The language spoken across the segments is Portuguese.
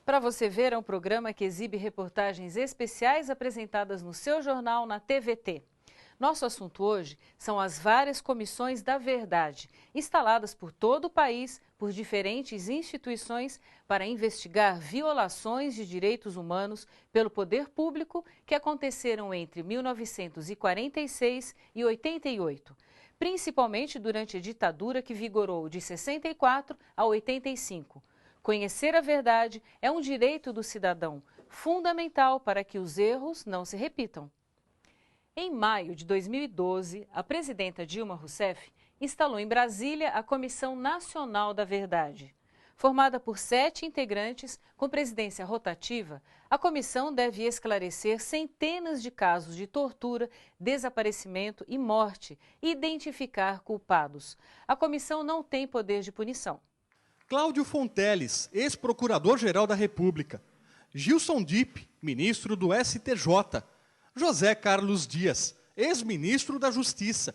Para você ver, é um programa que exibe reportagens especiais apresentadas no seu jornal na TVT. Nosso assunto hoje são as várias comissões da verdade, instaladas por todo o país por diferentes instituições para investigar violações de direitos humanos pelo poder público que aconteceram entre 1946 e 88, principalmente durante a ditadura que vigorou de 64 a 85. Conhecer a verdade é um direito do cidadão, fundamental para que os erros não se repitam. Em maio de 2012, a presidenta Dilma Rousseff instalou em Brasília a Comissão Nacional da Verdade. Formada por 7 integrantes, com presidência rotativa, a comissão deve esclarecer centenas de casos de tortura, desaparecimento e morte e identificar culpados. A comissão não tem poder de punição. Cláudio Fonteles, ex-procurador-geral da República. Gilson Dipp, ministro do STJ. José Carlos Dias, ex-ministro da Justiça.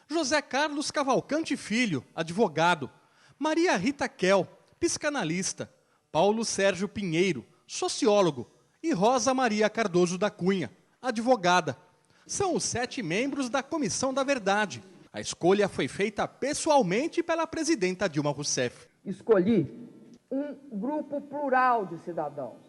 José Carlos Cavalcante Filho, advogado. Maria Rita Kel, psicanalista. Paulo Sérgio Pinheiro, sociólogo. E Rosa Maria Cardoso da Cunha, advogada. São os 7 membros da Comissão da Verdade. A escolha foi feita pessoalmente pela presidenta Dilma Rousseff. Escolhi um grupo plural de cidadãos,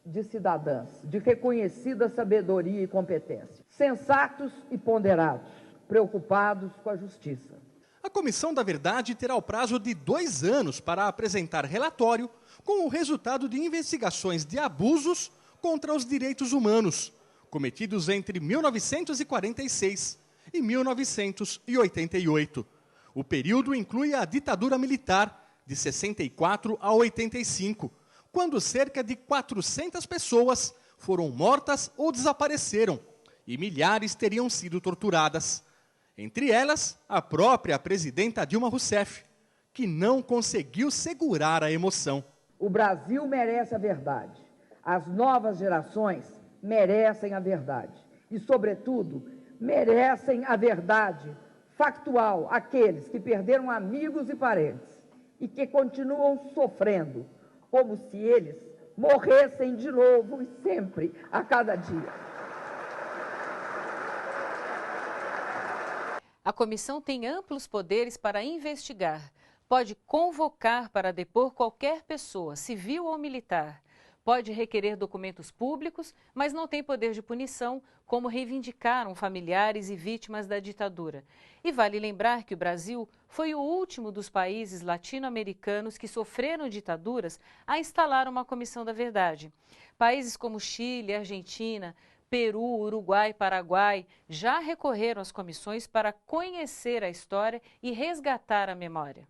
de cidadãs, de reconhecida sabedoria e competência, sensatos e ponderados, preocupados com a justiça. A Comissão da Verdade terá o prazo de 2 anos para apresentar relatório com o resultado de investigações de abusos contra os direitos humanos, cometidos entre 1946 e 1988. O período inclui a ditadura militar, de 64 a 85, quando cerca de 400 pessoas foram mortas ou desapareceram e milhares teriam sido torturadas. Entre elas, a própria presidenta Dilma Rousseff, que não conseguiu segurar a emoção. O Brasil merece a verdade. As novas gerações merecem a verdade. E, sobretudo, merecem a verdade factual aqueles que perderam amigos e parentes e que continuam sofrendo, como se eles morressem de novo e sempre, a cada dia. A comissão tem amplos poderes para investigar. Pode convocar para depor qualquer pessoa, civil ou militar. Pode requerer documentos públicos, mas não tem poder de punição, como reivindicaram familiares e vítimas da ditadura. E vale lembrar que o Brasil foi o último dos países latino-americanos que sofreram ditaduras a instalar uma Comissão da Verdade. Países como Chile, Argentina, Peru, Uruguai e Paraguai já recorreram às comissões para conhecer a história e resgatar a memória.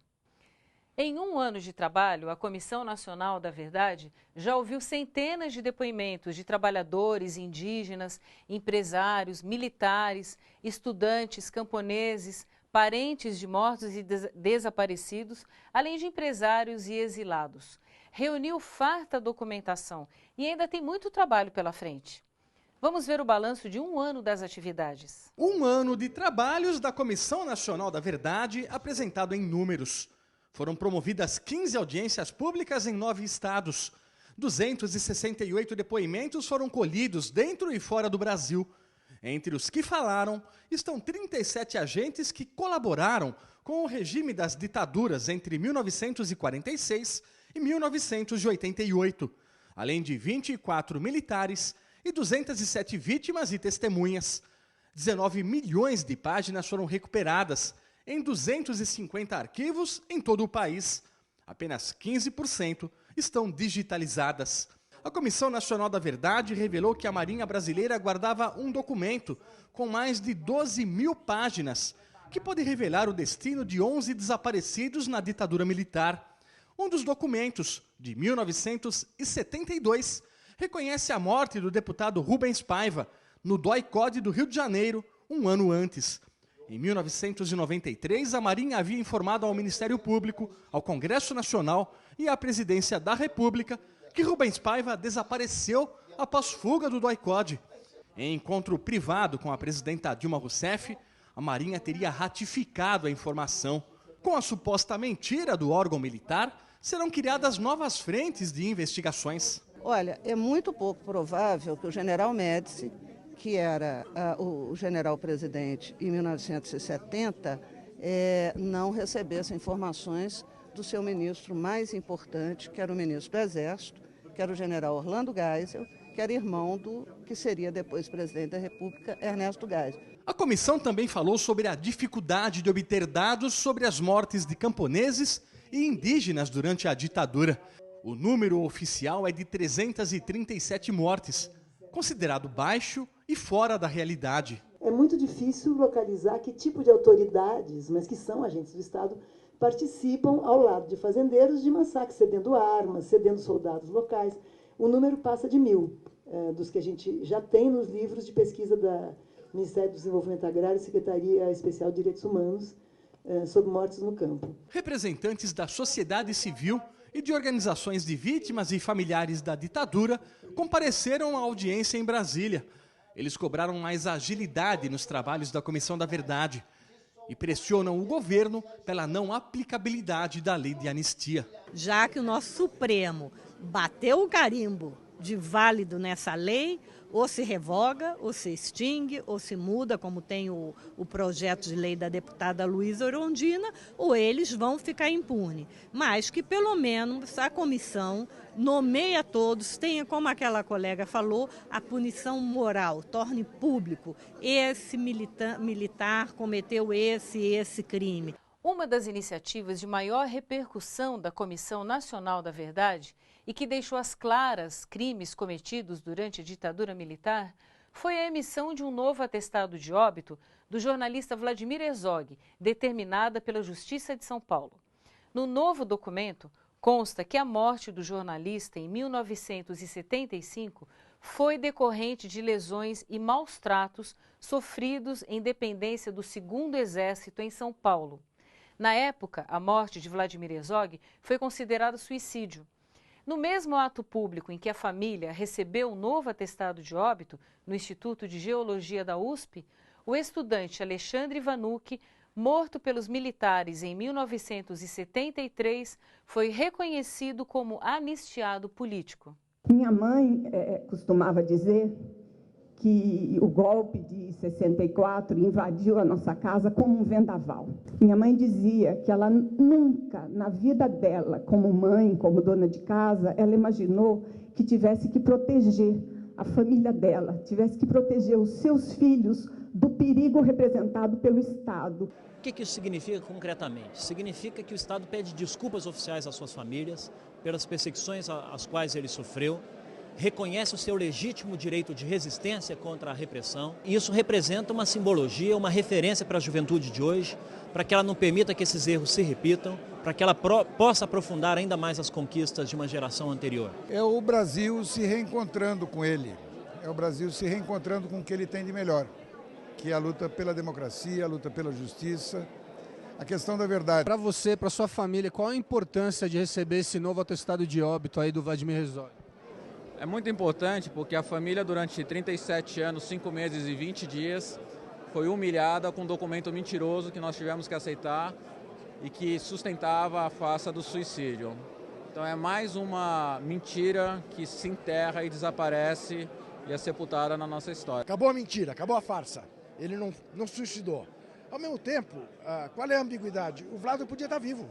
Em 1 ano de trabalho, a Comissão Nacional da Verdade já ouviu centenas de depoimentos de trabalhadores indígenas, empresários, militares, estudantes, camponeses, parentes de mortos e desaparecidos, além de empresários e exilados. Reuniu farta documentação e ainda tem muito trabalho pela frente. Vamos ver o balanço de 1 ano das atividades. 1 ano de trabalhos da Comissão Nacional da Verdade apresentado em números. Foram promovidas 15 audiências públicas em 9 estados. 268 depoimentos foram colhidos dentro e fora do Brasil. Entre os que falaram, estão 37 agentes que colaboraram com o regime das ditaduras entre 1946 e 1988, além de 24 militares e 207 vítimas e testemunhas. 19 milhões de páginas foram recuperadas em 250 arquivos em todo o país. Apenas 15% estão digitalizadas. A Comissão Nacional da Verdade revelou que a Marinha Brasileira guardava um documento com mais de 12 mil páginas, que pode revelar o destino de 11 desaparecidos na ditadura militar. Um dos documentos, de 1972, reconhece a morte do deputado Rubens Paiva, no DOI-CODE do Rio de Janeiro, 1 ano antes. Em 1993, a Marinha havia informado ao Ministério Público, ao Congresso Nacional e à Presidência da República que Rubens Paiva desapareceu após fuga do DOI-CODE. Em encontro privado com a presidenta Dilma Rousseff, a Marinha teria ratificado a informação. Com a suposta mentira do órgão militar, serão criadas novas frentes de investigações. Olha, é muito pouco provável que o general Médici, que era o general-presidente em 1970, não recebesse informações do seu ministro mais importante, que era o ministro do Exército, que era o general Orlando Geisel, que era irmão do que seria depois presidente da República, Ernesto Geisel. A comissão também falou sobre a dificuldade de obter dados sobre as mortes de camponeses e indígenas durante a ditadura. O número oficial é de 337 mortes, considerado baixo e fora da realidade. É muito difícil localizar que tipo de autoridades, mas que são agentes do Estado, participam ao lado de fazendeiros de massacres, cedendo armas, cedendo soldados locais. O número passa de 1.000, dos que a gente já tem nos livros de pesquisa do Ministério do Desenvolvimento Agrário e Secretaria Especial de Direitos Humanos sobre mortes no campo. Representantes da sociedade civil e de organizações de vítimas e familiares da ditadura compareceram à audiência em Brasília. Eles cobraram mais agilidade nos trabalhos da Comissão da Verdade e pressionam o governo pela não aplicabilidade da lei de anistia. Já que o nosso Supremo bateu o carimbo de válido nessa lei, ou se revoga, ou se extingue, ou se muda, como tem o projeto de lei da deputada Luísa Erundina, ou eles vão ficar impunes. Mas que pelo menos a comissão nomeia todos, tenha, como aquela colega falou, a punição moral, torne público. Esse militar cometeu esse crime. Uma das iniciativas de maior repercussão da Comissão Nacional da Verdade e que deixou às claras crimes cometidos durante a ditadura militar foi a emissão de um novo atestado de óbito do jornalista Vladimir Herzog, determinada pela Justiça de São Paulo. No novo documento, consta que a morte do jornalista em 1975 foi decorrente de lesões e maus tratos sofridos em dependência do 2º Exército em São Paulo. Na época, a morte de Vladimir Herzog foi considerada suicídio. No mesmo ato público em que a família recebeu um novo atestado de óbito no Instituto de Geologia da USP, o estudante Alexandre Vanucci, morto pelos militares em 1973, foi reconhecido como anistiado político. Minha mãe costumava dizer que o golpe de 64 invadiu a nossa casa como um vendaval. Minha mãe dizia que ela nunca, na vida dela, como mãe, como dona de casa, ela imaginou que tivesse que proteger a família dela, tivesse que proteger os seus filhos do perigo representado pelo Estado. O que isso significa concretamente? Significa que o Estado pede desculpas oficiais às suas famílias pelas perseguições às quais ele sofreu, reconhece o seu legítimo direito de resistência contra a repressão. E isso representa uma simbologia, uma referência para a juventude de hoje, para que ela não permita que esses erros se repitam, para que ela possa aprofundar ainda mais as conquistas de uma geração anterior. É o Brasil se reencontrando com ele, é o Brasil se reencontrando com o que ele tem de melhor, que é a luta pela democracia, a luta pela justiça, a questão da verdade. Para você, para sua família, qual a importância de receber esse novo atestado de óbito aí do Vladimir Herzog? É muito importante porque a família durante 37 anos, 5 meses e 20 dias foi humilhada com um documento mentiroso que nós tivemos que aceitar e que sustentava a farsa do suicídio. Então é mais uma mentira que se enterra e desaparece e é sepultada na nossa história. Acabou a mentira, acabou a farsa. Ele não suicidou. Ao mesmo tempo, qual é a ambiguidade? O Vlado podia estar vivo.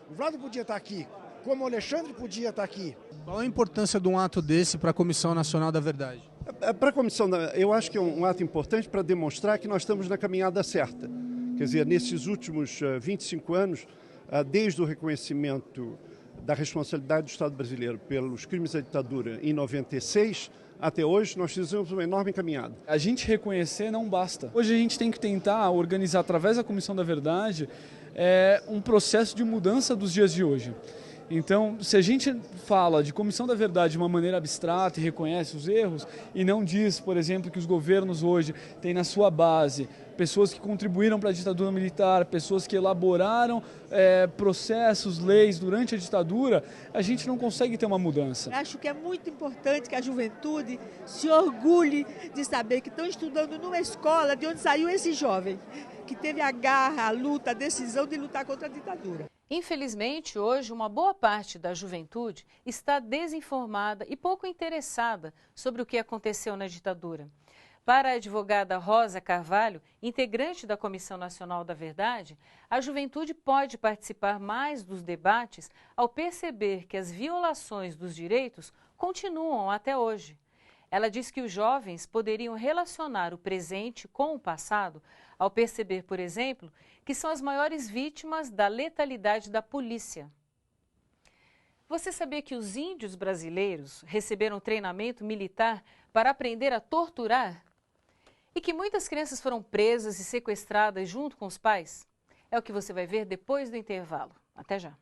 O Vlado podia estar aqui, como o Alexandre podia estar aqui. Qual a importância de um ato desse para a Comissão Nacional da Verdade? Para a Comissão, eu acho que é um ato importante para demonstrar que nós estamos na caminhada certa. Quer dizer, nesses últimos 25 anos, desde o reconhecimento da responsabilidade do Estado brasileiro pelos crimes da ditadura em 96, até hoje nós fizemos uma enorme caminhada. A gente reconhecer não basta. Hoje a gente tem que tentar organizar, através da Comissão da Verdade, um processo de mudança dos dias de hoje. Então, se a gente fala de Comissão da Verdade de uma maneira abstrata e reconhece os erros, e não diz, por exemplo, que os governos hoje têm na sua base pessoas que contribuíram para a ditadura militar, pessoas que elaboraram processos, leis durante a ditadura, a gente não consegue ter uma mudança. Acho que é muito importante que a juventude se orgulhe de saber que estão estudando numa escola de onde saiu esse jovem, que teve a garra, a luta, a decisão de lutar contra a ditadura. Infelizmente, hoje, uma boa parte da juventude está desinformada e pouco interessada sobre o que aconteceu na ditadura. Para a advogada Rosa Carvalho, integrante da Comissão Nacional da Verdade, a juventude pode participar mais dos debates ao perceber que as violações dos direitos continuam até hoje. Ela diz que os jovens poderiam relacionar o presente com o passado ao perceber, por exemplo, que são as maiores vítimas da letalidade da polícia. Você sabia que os índios brasileiros receberam treinamento militar para aprender a torturar? E que muitas crianças foram presas e sequestradas junto com os pais? É o que você vai ver depois do intervalo. Até já.